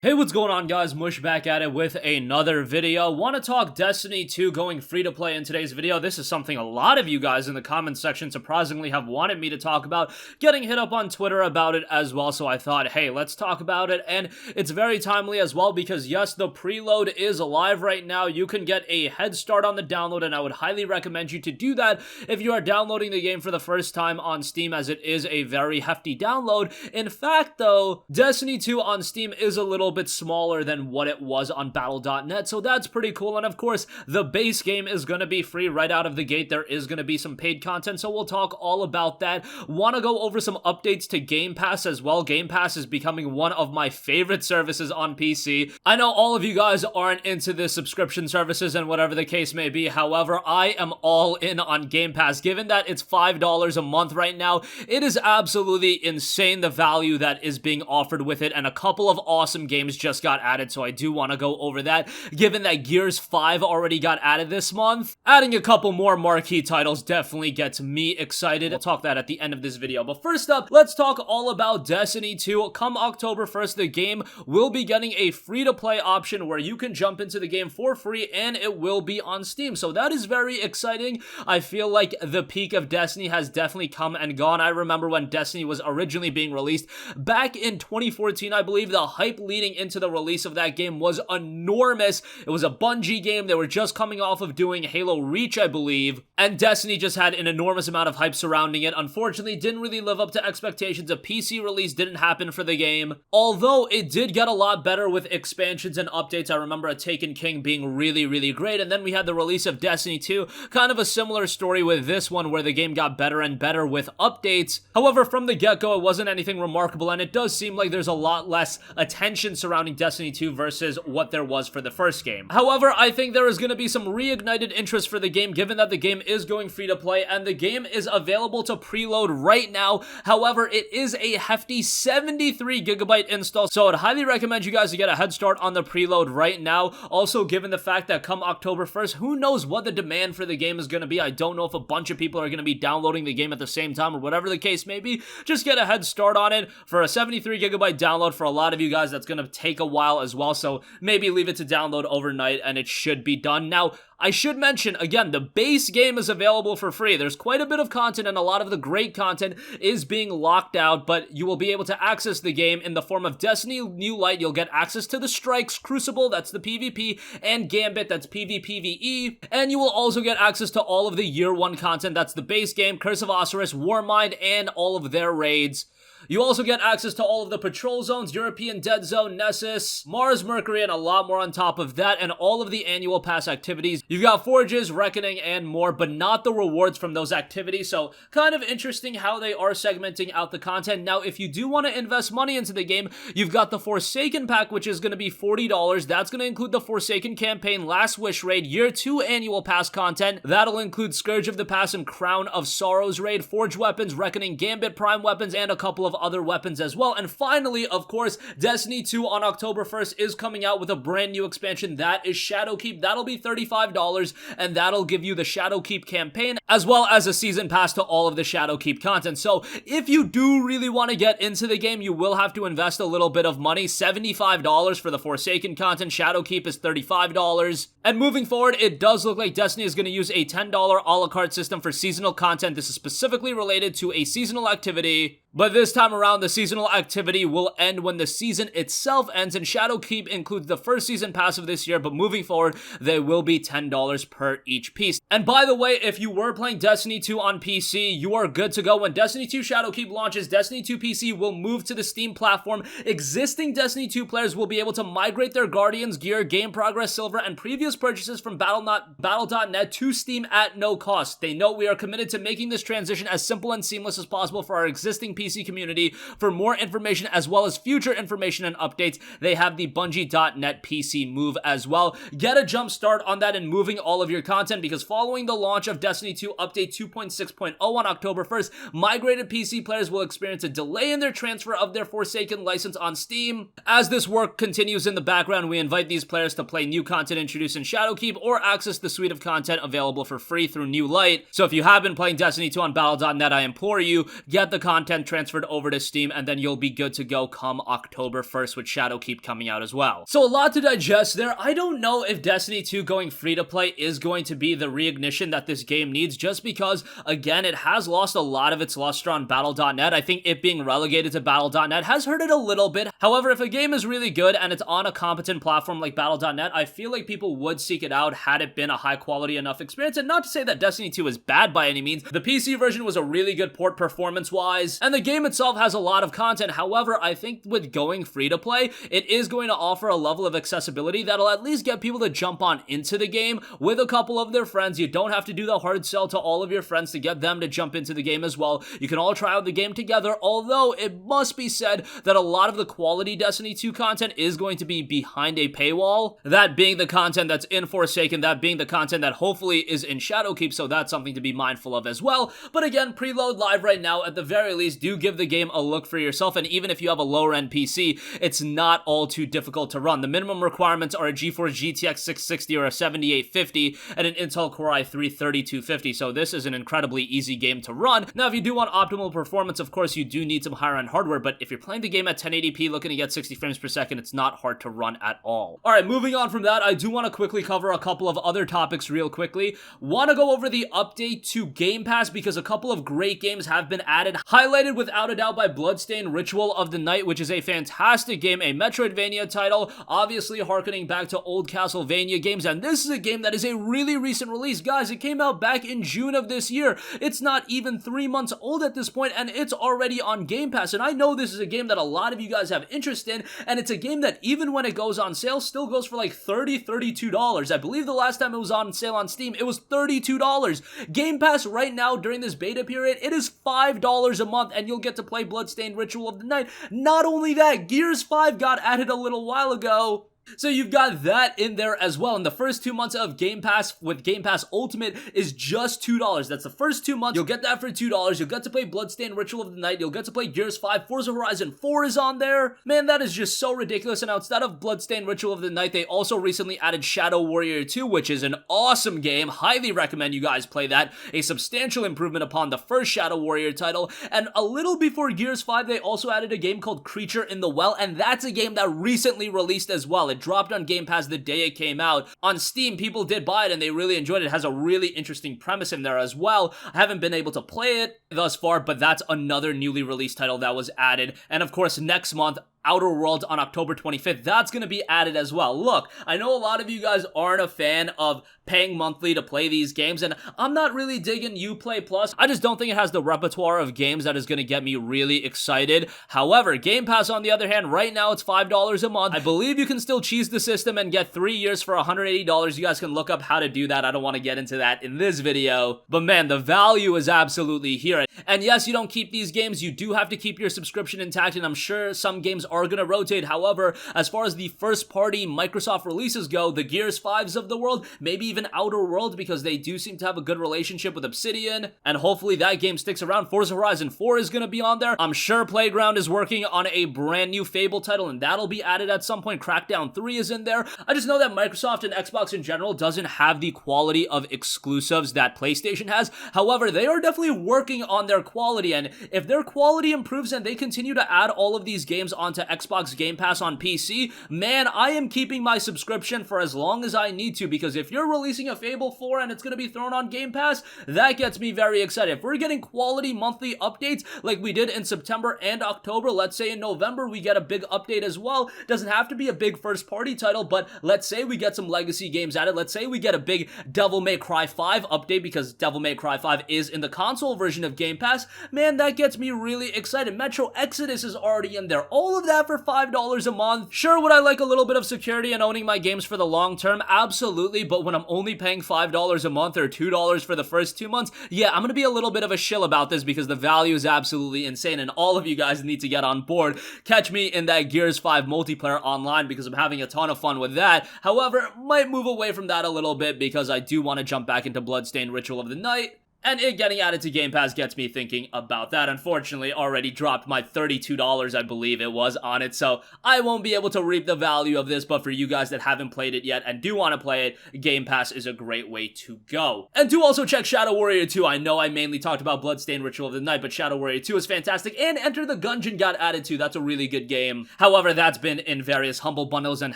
Hey, what's going on, guys? Mush back at it with another video. Want to talk Destiny 2 going free to play in today's video. This is something a lot of you guys in the comments section surprisingly have wanted me to talk about, getting hit up on Twitter about it as well, so I thought, hey, let's talk about it. And it's very timely as well because yes, the preload is alive right now. You can get a head start on the download, and I would highly recommend you to do that if you are downloading the game for the first time on Steam, as it is a very hefty download. In fact, though, Destiny 2 on Steam is a little bit smaller than what it was on Battle.net, so that's pretty cool. And of course, the base game is going to be free right out of the gate. There is going to be some paid content, so we'll talk all about that. Want to go over some updates to Game Pass as well. Game Pass is becoming one of my favorite services on PC. I know all of you guys aren't into the subscription services and whatever the case may be. However, I am all in on Game Pass. Given that it's $5 a month right now, it is absolutely insane the value that is being offered with it, and a couple of awesome games just got added, so I do want to go over that. Given that Gears 5 already got added this month, adding a couple more marquee titles definitely gets me excited. We'll talk that at the end of this video. But first up, let's talk all about Destiny 2. Come October 1st, the game will be getting a free-to-play option where you can jump into the game for free, and it will be on Steam. So that is very exciting. I feel like the peak of Destiny has definitely come and gone. I remember when Destiny was originally being released back in 2014, I believe. The hype leading into the release of that game was enormous. It was a Bungie game. They were just coming off of doing Halo Reach, I believe, and Destiny just had an enormous amount of hype surrounding it. Unfortunately, didn't really live up to expectations. A PC release didn't happen for the game, although it did get a lot better with expansions and updates. I remember a Taken King being really great, and then we had the release of Destiny 2, kind of a similar story with this one where the game got better and better with updates. However, from the get-go, it wasn't anything remarkable, and it does seem like there's a lot less attention surrounding Destiny 2 versus what there was for the first game. However, I think there is going to be some reignited interest for the game, given that the game is going free to play and the game is available to preload right now. However, it is a hefty 73 gigabyte install, so I'd highly recommend you guys to get a head start on the preload right now. Also, given the fact that come October 1st, who knows what the demand for the game is going to be. I don't know if a bunch of people are going to be downloading the game at the same time or whatever the case may be. Just get a head start on it. For a 73 gigabyte download, for a lot of you guys, that's going to take a while as well, so maybe leave it to download overnight and it should be done. Now, I should mention, again, the base game is available for free. There's quite a bit of content, and a lot of the great content is being locked out, but you will be able to access the game in the form of Destiny New Light. You'll get access to the Strikes, Crucible, that's the PvP, and Gambit, that's PvPvE, and you will also get access to all of the Year 1 content. That's the base game, Curse of Osiris, Warmind, and all of their raids. You also get access to all of the patrol zones, European Dead Zone, Nessus, Mars, Mercury, and a lot more on top of that, and all of the annual pass activities. You've got Forges, Reckoning, and more, but not the rewards from those activities, so kind of interesting how they are segmenting out the content. Now, if you do want to invest money into the game, you've got the Forsaken pack, which is going to be $40. That's going to include the Forsaken campaign, Last Wish raid, Year 2 annual pass content. That'll include Scourge of the Pass and Crown of Sorrows raid, Forge weapons, Reckoning, Gambit, Prime weapons, and a couple of other weapons as well. And finally, of course, Destiny 2 on October 1st is coming out with a brand new expansion. That is Shadowkeep. That'll be $35, and that'll give you the Shadowkeep campaign, as well as a season pass to all of the Shadowkeep content. So if you do really want to get into the game, you will have to invest a little bit of money. $75 for the Forsaken content. Shadowkeep is $35. And moving forward, it does look like Destiny is going to use a $10 a la carte system for seasonal content. This is specifically related to a seasonal activity, but this time around, the seasonal activity will end when the season itself ends, and Shadowkeep includes the first season pass of this year, but moving forward, they will be $10 per each piece. And by the way, if you were playing Destiny 2 on PC, you are good to go. When Destiny 2 Shadowkeep launches, Destiny 2 PC will move to the Steam platform. Existing Destiny 2 players will be able to migrate their Guardians gear, game progress, silver, and previous purchases from Battle.net to Steam at no cost. They know we are committed to making this transition as simple and seamless as possible for our existing PC community. For more information as well as future information and updates, they have the Bungie.net PC move as well. Get a jump start on that and moving all of your content, because following the launch of Destiny 2 2 Update 2.6.0 on October 1st, migrated PC players will experience a delay in their transfer of their Forsaken license on Steam. As this work continues in the background, we invite these players to play new content introduced in Shadowkeep or access the suite of content available for free through New Light. So if you have been playing Destiny 2 on Battle.net, I implore you, get the content transferred over to Steam, and then you'll be good to go come October 1st with Shadowkeep coming out as well. So a lot to digest there. I don't know if Destiny 2 going free to play is going to be the reignition that this game needs, just because, again, it has lost a lot of its luster on Battle.net. I think it being relegated to Battle.net has hurt it a little bit. However, if a game is really good and it's on a competent platform like Battle.net, I feel like people would seek it out had it been a high quality enough experience. And not to say that Destiny 2 is bad by any means. The PC version was a really good port performance-wise, and the game itself has a lot of content. However, I think with going free to play, it is going to offer a level of accessibility that'll at least get people to jump on into the game with a couple of their friends. You don't have to do the hard sell to all of your friends to get them to jump into the game as well. You can all try out the game together, although it must be said that a lot of the quality Destiny 2 content is going to be behind a paywall. That being the content that's in Forsaken, that being the content that hopefully is in Shadowkeep, so that's something to be mindful of as well. But again, Preload live right now. At the very least, do give the game a look for yourself, and even if you have a lower end PC, it's not all too difficult to run. The minimum requirements are a GeForce GTX 660 or a 7850 and an Intel Core i3 3250, so this is an incredibly easy game to run. Now, if you do want optimal performance, of course, you do need some higher end hardware, but if you're playing the game at 1080p looking to get 60 frames per second, it's not hard to run at all. Alright, moving on from that, I do want to quickly cover a couple of other topics real quickly. Want to go over the update to Game Pass because a couple of great games have been added, highlighted without a doubt by Bloodstained Ritual of the Night, which is a fantastic game, a Metroidvania title, obviously harkening back to old Castlevania games, and this is a game that is a really recent release. Guys, it came out back in June of this year. It's not even 3 months old at this point, and it's already on Game Pass, and I know this is a game that a lot of you guys have interest in, and it's a game that even when it goes on sale, still goes for like $30, $32. I believe the last time it was on sale on Steam, it was $32. Game Pass right now during this beta period, it is $5 a month, and you'll get to play Bloodstained Ritual of the Night. Not only that, Gears 5 got added a little while ago. So you've got that in there as well, and the first 2 months of Game Pass with Game Pass Ultimate is just $2. That's the first 2 months. You'll get that for $2. You'll get to play Bloodstained Ritual of the Night. You'll get to play Gears 5. Forza Horizon 4 is on there. Man, that is just so ridiculous. And outside of Bloodstained Ritual of the Night, they also recently added Shadow Warrior 2, which is an awesome game. Highly recommend you guys play that. A substantial improvement upon the first Shadow Warrior title. And a little before Gears 5, they also added a game called Creature in the Well, and that's a game that recently released as well. It dropped on Game Pass the day it came out. On Steam, people did buy it and they really enjoyed it. It has a really interesting premise in there as well. I haven't been able to play it thus far, but that's another newly released title that was added. And of course, next month, Outer Worlds on October 25th, that's going to be added as well. Look, I know a lot of you guys aren't a fan of paying monthly to play these games, and I'm not really digging Uplay Plus. I just don't think it has the repertoire of games that is going to get me really excited. However, Game Pass, on the other hand, right now it's $5 a month. I believe you can still cheese the system and get 3 years for $180. You guys can look up how to do that. I don't want to get into that in this video, but man, the value is absolutely here. And yes, you don't keep these games. You do have to keep your subscription intact, and I'm sure some games are going to rotate. However, as far as the first-party Microsoft releases go, the Gears 5s of the world, maybe even Outer Worlds, because they do seem to have a good relationship with Obsidian, and hopefully that game sticks around. Forza Horizon 4 is going to be on there. I'm sure Playground is working on a brand new Fable title, and that'll be added at some point. Crackdown 3 is in there. I just know that Microsoft and Xbox in general doesn't have the quality of exclusives that PlayStation has. However, they are definitely working on their quality, and if their quality improves and they continue to add all of these games onto Xbox Game Pass on PC, man, I am keeping my subscription for as long as I need to, because if you're releasing a Fable 4 and it's going to be thrown on Game Pass, that gets me very excited. If we're getting quality monthly updates like we did in September and October, let's say in November we get a big update as well. Doesn't have to be a big first-party title, but let's say we get some legacy games added. Let's say we get a big Devil May Cry 5 update, because Devil May Cry 5 is in the console version of Game Pass. Man, that gets me really excited. Metro Exodus is already in there. All of that for $5 a month. Sure, would I like a little bit of security and owning my games for the long term? Absolutely, but when I'm only paying $5 a month or $2 for the first 2 months, yeah, I'm gonna be a little bit of a shill about this, because the value is absolutely insane, and all of you guys need to get on board. Catch me in that Gears 5 multiplayer online, because I'm having a ton of fun with that. However, might move away from that a little bit, because I do want to jump back into Bloodstained Ritual of the Night. And it getting added to Game Pass gets me thinking about that. Unfortunately, already dropped my $32, I believe it was, on it, so I won't be able to reap the value of this, but for you guys that haven't played it yet and do want to play it, Game Pass is a great way to go. And do also check Shadow Warrior 2. I know I mainly talked about Bloodstained Ritual of the Night, but Shadow Warrior 2 is fantastic, and Enter the Gungeon got added to. That's a really good game. However, that's been in various humble bundles and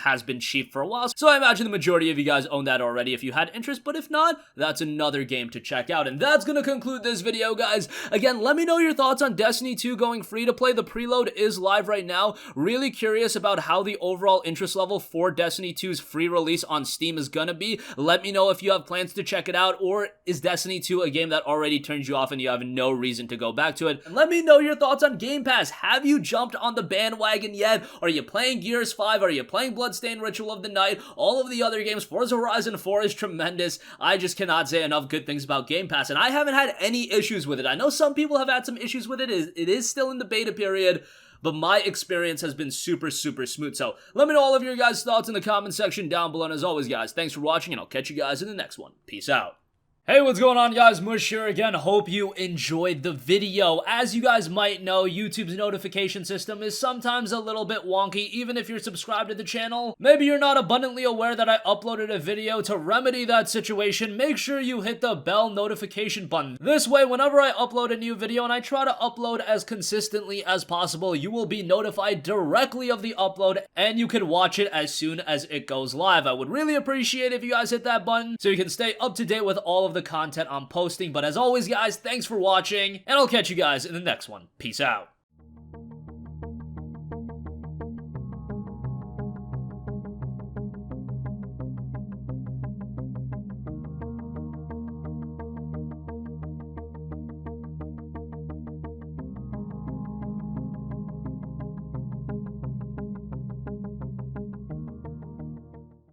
has been cheap for a while, so I imagine the majority of you guys own that already if you had interest, but if not, that's another game to check out. And that's gonna conclude this video, guys. Again, let me know your thoughts on Destiny 2 going free to play. The preload is live right now. Really curious about how the overall interest level for Destiny 2's free release on Steam is gonna be. Let me know if you have plans to check it out, or is Destiny 2 a game that already turns you off and you have no reason to go back to it? And let me know your thoughts on Game Pass. Have you jumped on the bandwagon yet? Are you playing Gears 5? Are you playing Bloodstained Ritual of the Night? All of the other games. Forza Horizon 4 is tremendous. I just cannot say enough good things about Game Pass, and I haven't had any issues with it. I know some people have had some issues with it. It is still in the beta period, but my experience has been super smooth. So let me know all of your guys' thoughts in the comment section down below. And as always, guys, thanks for watching, and I'll catch you guys in the next one. Peace out. Hey, what's going on, guys? Mush here again. Hope you enjoyed the video. As you guys might know, YouTube's notification system is sometimes a little bit wonky, even if you're subscribed to the channel. Maybe you're not abundantly aware that I uploaded a video. To remedy that situation, make sure you hit the bell notification button. This way, whenever I upload a new video, and I try to upload as consistently as possible, you will be notified directly of the upload, and you can watch it as soon as it goes live. I would really appreciate it if you guys hit that button so you can stay up to date with all of the content I'm posting. But as always, guys, thanks for watching, and I'll catch you guys in the next one. Peace out.